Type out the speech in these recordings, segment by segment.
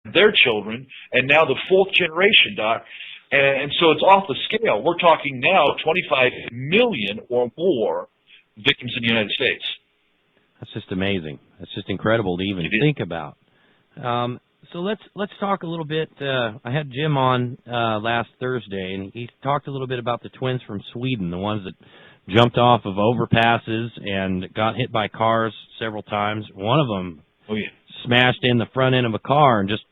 their children, and now the fourth generation, Doc. And so it's off the scale. We're talking now 25 million or more victims in the United States. That's just amazing. That's just incredible to even think about. So let's talk a little bit. I had Jim on last Thursday, and he talked a little bit about the twins from Sweden, the ones that jumped off of overpasses and got hit by cars several times. One of them smashed in the front end of a car and just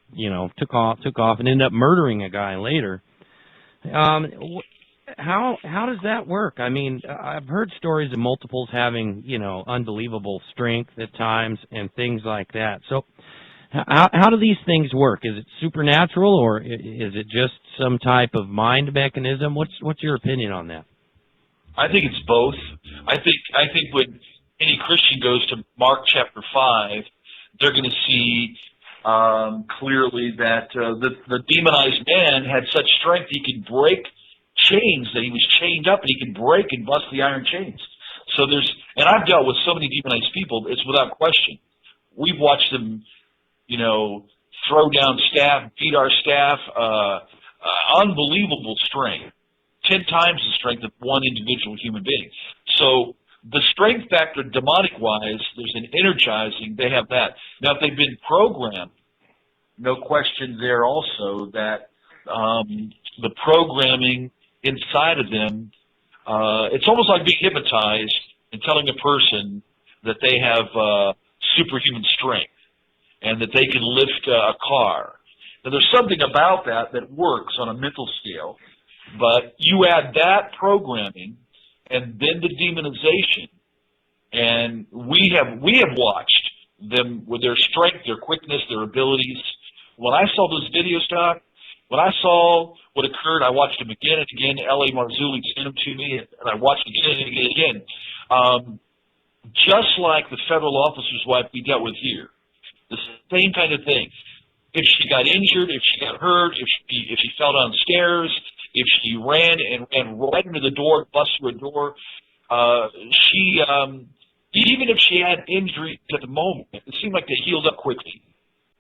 took off and ended up murdering a guy later. How does that work? I mean, I've heard stories of multiples having unbelievable strength at times and things like that. So how do these things work? Is it supernatural, or is it just some type of mind mechanism? What's your opinion on that? I think it's both. I think when any Christian goes to Mark chapter 5, they're going to see clearly that the demonized man had such strength he could break chains, that he was chained up and he could break and bust the iron chains. So and I've dealt with so many demonized people, it's without question. We've watched them, throw down staff, beat our staff, unbelievable strength, 10 times the strength of one individual human being. So the strength factor, demonic-wise, there's an energizing, they have that. Now, if they've been programmed, no question there also that the programming inside of them, it's almost like being hypnotized and telling a person that they have superhuman strength and that they can lift a car. Now, there's something about that works on a mental scale, but you add that programming and then the demonization, and we have watched them with their strength, their quickness, their abilities. When I saw those videos, Doc, when I saw what occurred, I watched them again and again. L.A. Marzulli sent them to me, and I watched them again and again and again. Just like the federal officer's wife we dealt with here, the same kind of thing. If she got injured, if she got hurt, if she fell down stairs, if she ran and right into the door, bust through a door, even if she had injuries at the moment, it seemed like they healed up quickly.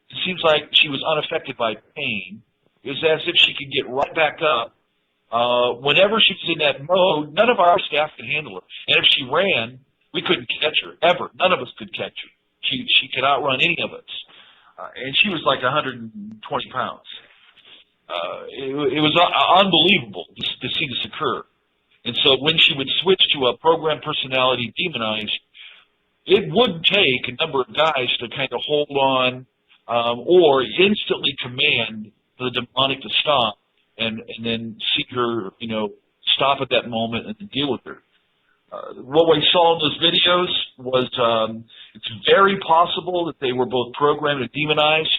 It seems like she was unaffected by pain. It was as if she could get right back up. Whenever she was in that mode, none of our staff could handle her. And if she ran, we couldn't catch her, ever. None of us could catch her. She could outrun any of us. And she was like 120 pounds. It was unbelievable to see this occur. And so when she would switch to a program personality demonized, it would take a number of guys to kind of hold on or instantly command the demonic to stop and then see her, stop at that moment and deal with her. What we saw in those videos was it's very possible that they were both programmed and demonized.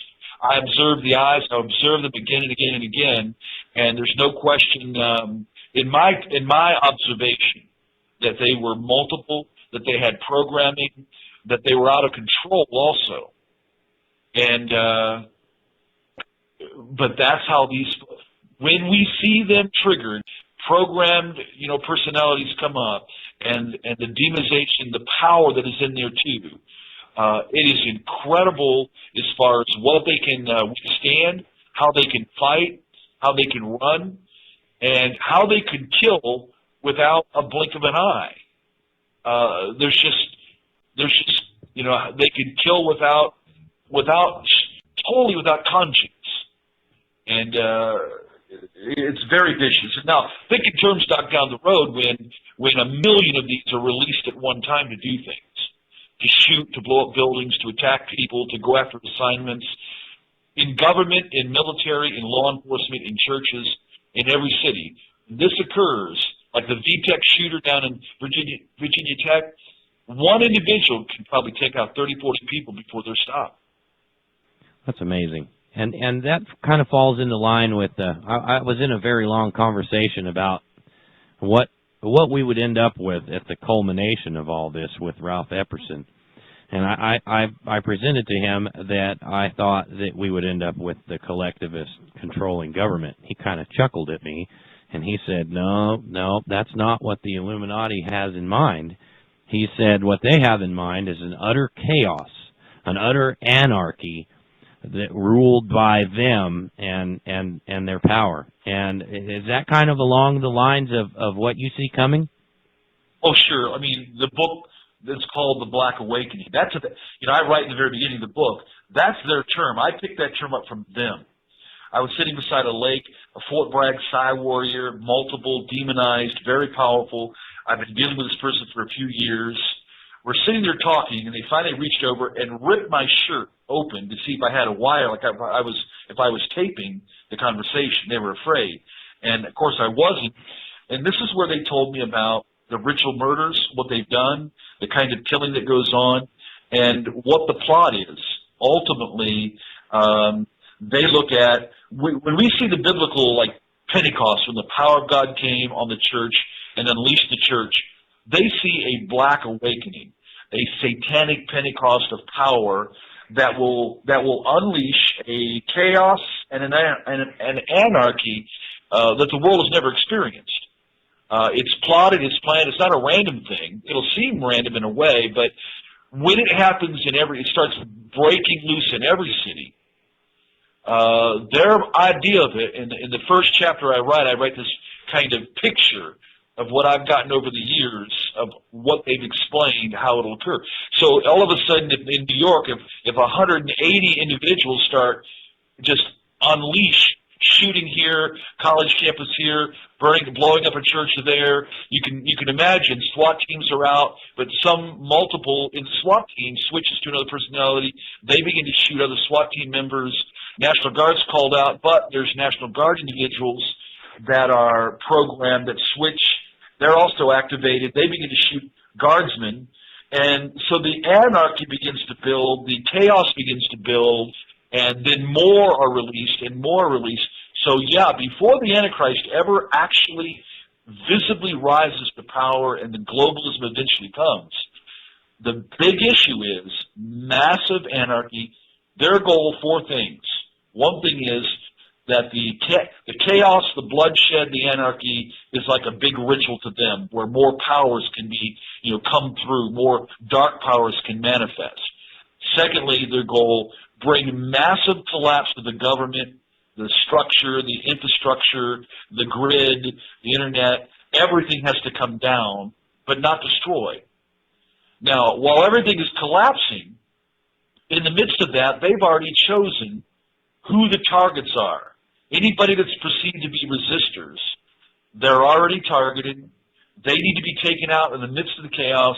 I observed the eyes. I observed them again and again and again, and there's no question in my observation that they were multiple, that they had programming, that they were out of control also. And but that's how when we see them triggered, programmed, personalities come up, and the demonization, the power that is in there too. It is incredible as far as what they can withstand, how they can fight, how they can run, and how they can kill without a blink of an eye. There's just they can kill totally without conscience, and it's very vicious. Now, think in terms, Doc, down the road when 1 million of these are released at one time to do things, to shoot, to blow up buildings, to attack people, to go after assignments, in government, in military, in law enforcement, in churches, in every city. This occurs, like the VTech shooter down in Virginia Tech, one individual can probably take out 30, 40 people before they're stopped. That's amazing. And that kind of falls into line with, I was in a very long conversation about what we would end up with at the culmination of all this with Ralph Epperson. And I presented to him that I thought that we would end up with the collectivist controlling government. He kind of chuckled at me, and he said, no, that's not what the Illuminati has in mind. He said what they have in mind is an utter chaos, an utter anarchy that ruled by them and their power. And is that kind of along the lines of what you see coming? Oh, sure. I mean, the book that's called The Black Awakening, that's I write in the very beginning of the book, that's their term. I picked that term up from them. I was sitting beside a lake, a Fort Bragg Psi warrior, multiple, demonized, very powerful. I've been dealing with this person for a few years. We're sitting there talking, and they finally reached over and ripped my shirt open to see if I had a wire, like if I was taping the conversation. They were afraid. And, of course, I wasn't. And this is where they told me about the ritual murders, what they've done, the kind of killing that goes on, and what the plot is. Ultimately, they look at, when we see the biblical, like Pentecost, when the power of God came on the church and unleashed the church, they see a black awakening, a satanic Pentecost of power that will unleash a chaos and an anarchy that the world has never experienced. It's plotted, it's planned, it's not a random thing. It'll seem random in a way, but when it happens it starts breaking loose in every city. Their idea of it, in the first chapter I write this kind of picture of what I've gotten over the years of what they've explained, how it'll occur. So all of a sudden in New York, if 180 individuals start just unleash, shooting here, college campus here, blowing up a church there, you can imagine SWAT teams are out, but multiple in the SWAT team switches to another personality. They begin to shoot other SWAT team members. National Guard's called out, but there's National Guard individuals that are programmed that switch. They're also activated. They begin to shoot guardsmen. And so the anarchy begins to build, the chaos begins to build, and then more are released and more are released. So yeah, before the Antichrist ever actually visibly rises to power and the globalism eventually comes, the big issue is massive anarchy. Their goal, 4 things. One thing is that the chaos, the bloodshed, the anarchy is like a big ritual to them, where more powers can be, come through, more dark powers can manifest. Secondly, their goal, bring massive collapse to the government, the structure, the infrastructure, the grid, the internet. Everything has to come down, but not destroy. Now, while everything is collapsing, in the midst of that, they've already chosen who the targets are. Anybody that's perceived to be resistors, they're already targeted. They need to be taken out in the midst of the chaos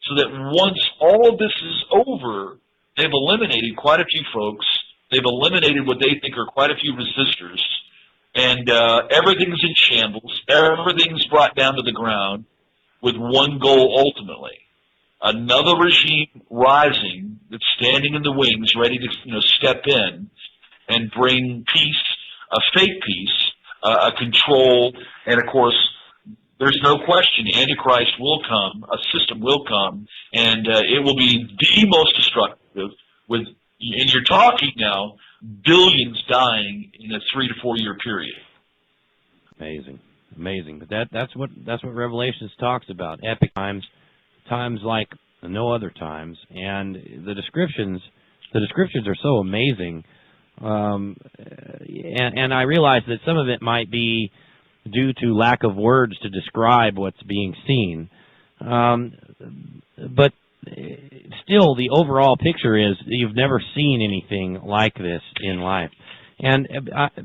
so that once all of this is over, they've eliminated quite a few folks. They've eliminated what they think are quite a few resistors. And everything's in shambles. Everything's brought down to the ground with one goal ultimately. Another regime rising that's standing in the wings, ready to step in and bring peace, a fake peace, a control, and of course, there's no question, Antichrist will come, a system will come, and it will be the most destructive. And you're talking now billions dying in a 3 to 4 year period. Amazing. But that's what Revelations talks about. Epic times like no other times, and the descriptions are so amazing. And I realize that some of it might be due to lack of words to describe what's being seen. But still, the overall picture is that you've never seen anything like this in life. And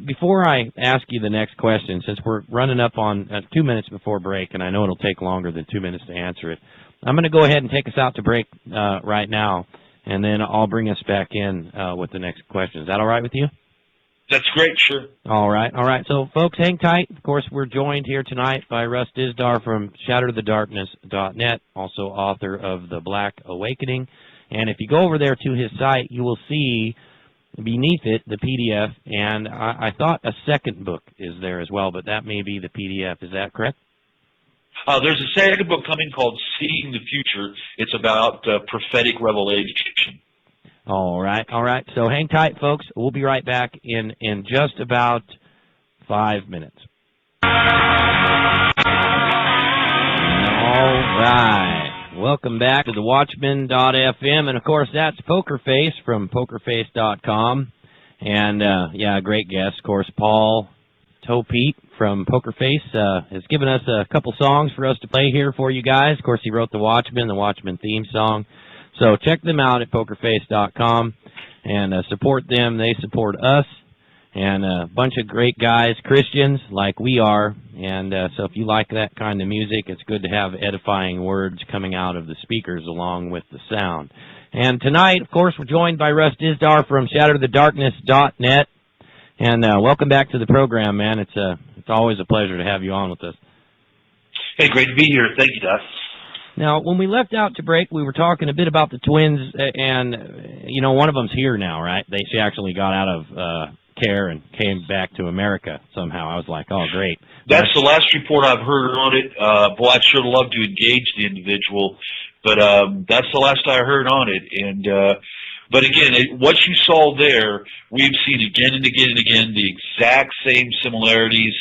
before I ask you the next question, since we're running up on 2 minutes before break, and I know it'll take longer than 2 minutes to answer it, I'm going to go ahead and take us out to break right now, and then I'll bring us back in with the next question. Is that all right with you? That's great, sure. All right. So, folks, hang tight. Of course, we're joined here tonight by Russ Dizdar from ShatterTheDarkness.net, also author of The Black Awakening. And if you go over there to his site, you will see beneath it the PDF, and I thought a second book is there as well, but that may be the PDF. Is that correct? There's a second book coming called Seeing the Future. It's about prophetic revelation. All right. So hang tight, folks. We'll be right back in just about 5 minutes. All right. Welcome back to the Watchman.fm, and of course that's Poker Face from PokerFace.com. And, yeah, great guest. Of course, Paul Pete from Poker Face has given us a couple songs for us to play here for you guys. Of course, he wrote the Watchmen theme song. So check them out at pokerface.com and support them. They support us. And a bunch of great guys, Christians like we are. And so if you like that kind of music, it's good to have edifying words coming out of the speakers along with the sound. And tonight, of course, we're joined by Russ Dizdar from shatterthedarkness.net. And welcome back to the program, man. It's always a pleasure to have you on with us. Hey, great to be here. Thank you, Doc. Now, when we left out to break, we were talking a bit about the twins, and, you know, one of them's here now, right? She actually got out of care and came back to America somehow. I was like, oh, great. That's the last report I've heard on it. Boy, I'd sure love to engage the individual, but that's the last I heard on it. And but again, what you saw there, we've seen again and again and again the exact same similarities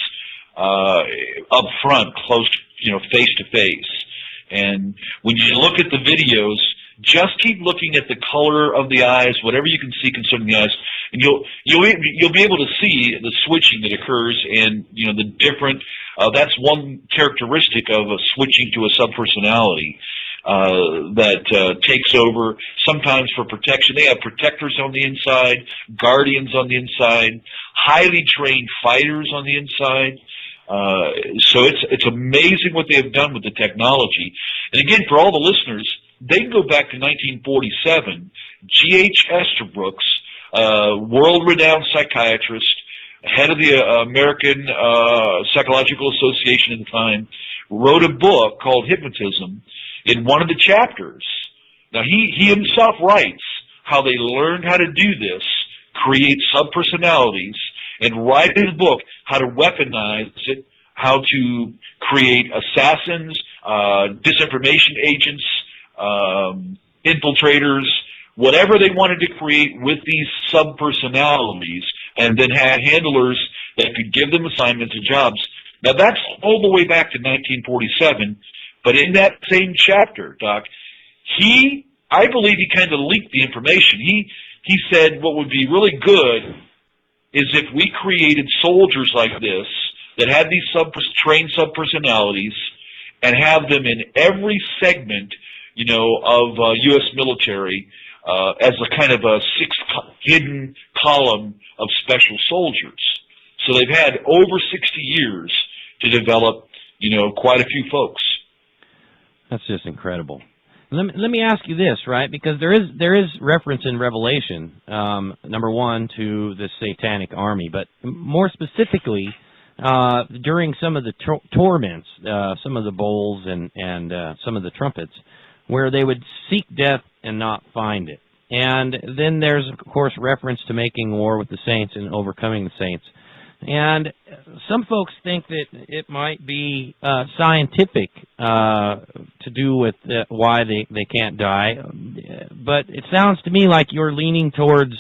up front, close, face to face. And when you look at the videos, just keep looking at the color of the eyes, whatever you can see concerning the eyes, and you'll be able to see the switching that occurs, and the different. That's one characteristic of a switching to a subpersonality that takes over. Sometimes for protection, they have protectors on the inside, guardians on the inside, highly trained fighters on the inside. So it's amazing what they have done with the technology. And again, for all the listeners, they can go back to 1947. G.H. Estabrooks, world-renowned psychiatrist, head of the American Psychological Association at the time, wrote a book called Hypnotism. In one of the chapters, now he himself writes how they learned how to do this, create subpersonalities, and write in his book how to weaponize it, how to create assassins, disinformation agents, infiltrators, whatever they wanted to create with these subpersonalities, and then had handlers that could give them assignments and jobs. Now that's all the way back to 1947, but in that same chapter, Doc, I believe he kind of leaked the information. He said what would be really good is if we created soldiers like this that had these trained subpersonalities and have them in every segment, of U.S. military as a kind of a sixth hidden column of special soldiers. So they've had over 60 years to develop, quite a few folks. That's just incredible. Let me ask you this, right? Because there is reference in Revelation, number one, to the Satanic army, but more specifically, during some of the torments, some of the bowls and some of the trumpets, where they would seek death and not find it. And then there's, of course, reference to making war with the saints and overcoming the saints. And some folks think that it might be scientific to do with why they can't die. But it sounds to me like you're leaning towards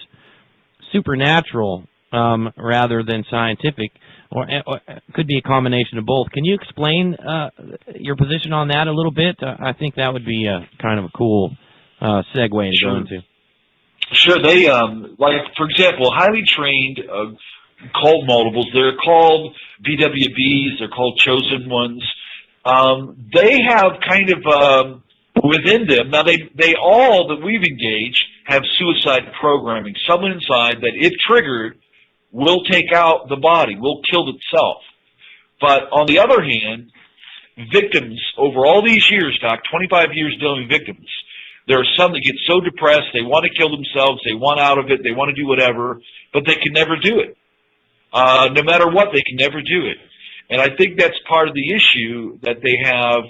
supernatural rather than scientific, or it could be a combination of both. Can you explain your position on that a little bit? I think that would be kind of a cool segue to go into. Sure. They, for example, highly trained cult multiples, they're called BWBs, they're called chosen ones. They have kind of within them, now they all that we've engaged have suicide programming. Someone inside that, if triggered, will take out the body, will kill itself. But on the other hand, victims, over all these years, Doc, 25 years dealing with victims, there are some that get so depressed, they want to kill themselves, they want out of it, they want to do whatever, but they can never do it. No matter what, they can never do it. And I think that's part of the issue that they have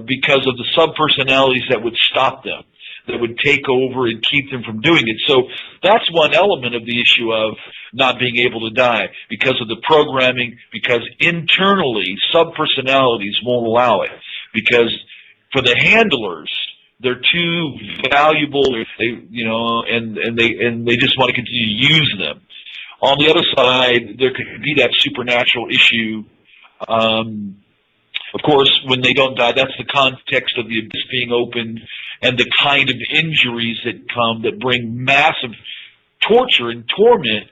because of the subpersonalities that would stop them, that would take over and keep them from doing it. So that's one element of the issue of not being able to die, because of the programming, because internally subpersonalities won't allow it. Because for the handlers, they're too valuable, and they just want to continue to use them. On the other side, there could be that supernatural issue. Of course, when they don't die, that's the context of the abyss being opened and the kind of injuries that come that bring massive torture and torment